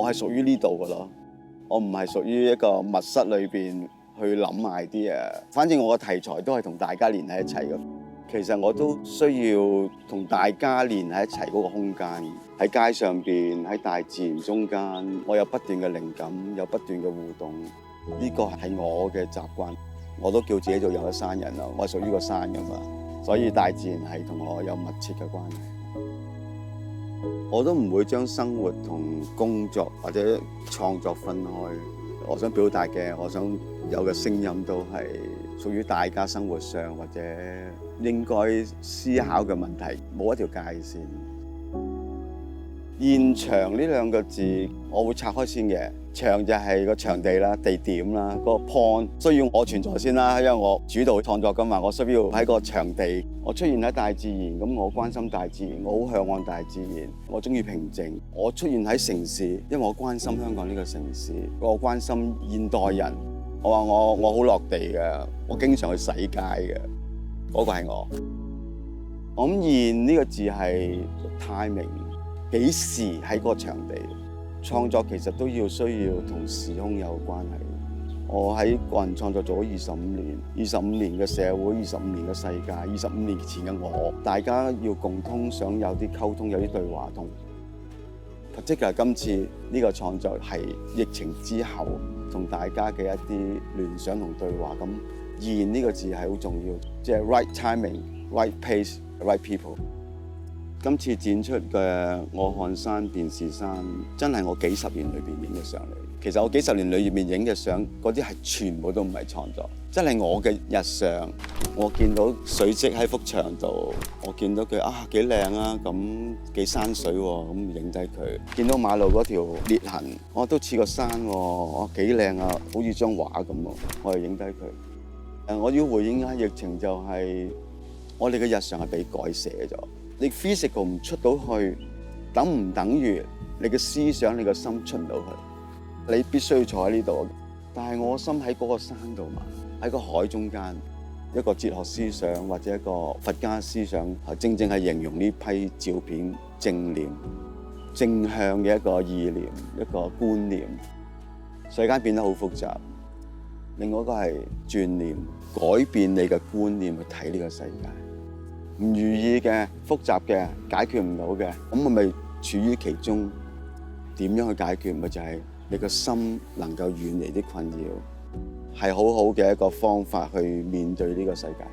我係屬於呢度噶咯，我唔係屬於一個密室裏邊去諗 idea。反正我嘅題材都係同大家連喺一齊嘅。其實我都需要同大家連喺一齊嗰個空間，喺街上邊，喺大自然中間，我有不斷嘅靈感，有不斷嘅互動。呢個係我嘅習慣，我都叫自己做有一山人啦。我係屬於個山噶嘛，所以大自然係同我有密切嘅關係。我都唔會將生活同工作或者創作分開。我想表達嘅，我想有嘅聲音都係屬於大家生活上或者應該思考嘅問題，冇一條界線。現場呢兩個字，我會拆開先嘅。場就係個場地啦、地點啦、嗰個 point 需要我存在先啦，因為我主導創作㗎嘛，我需要喺個場地，我出現喺大自然，咁我關心大自然，我好向往大自然，我中意平靜。我出現喺城市，因為我關心香港呢個城市，我關心現代人。我話我好落地嘅，我經常去洗街嘅，嗰個係我。我諗現呢個字係 timing， 幾時喺個場地。創作其實都需要同時空有關係。我喺個人創作做咗25年，25年嘅社會，25年嘅世界，25年前嘅我，大家要共通，想有啲溝通，有啲對話同。即係今次呢個創作係疫情之後同大家嘅一啲聯想同對話。咁現呢個字係好重要，即係 right timing、right pace、right people。今次展出嘅我看山便是山，真係我幾十年裏邊影嘅相嚟。其實我幾十年裏面影嘅相，嗰啲係全部都唔係創作，真係我嘅日常。我見到水跡喺幅牆度，我見到佢幾靚啊，咁幾山水喎，咁影低佢。見到馬路嗰條裂痕，我都似個山喎，幾靚啊，好似張畫咁喎，我又影低佢。我要回應下疫情，就係我哋嘅日常係被改寫咗。你 physical 唔出到去，等唔等於你嘅思想、你嘅心出唔到去？你必須要坐喺呢度。但係我心喺嗰個山度嘛，喺個海中間，一個哲學思想或者一個佛家思想，正正係形容呢批照片正念、正向嘅一個意念、一個觀念。世間變得好複雜，另外一個係轉念，改變你嘅觀念去睇呢個世界。唔如意嘅、複雜嘅、解決唔到嘅，咁我咪處於其中。點樣去解決？咪就係你個心能夠遠離啲困擾，係好好嘅一個方法去面對呢個世界。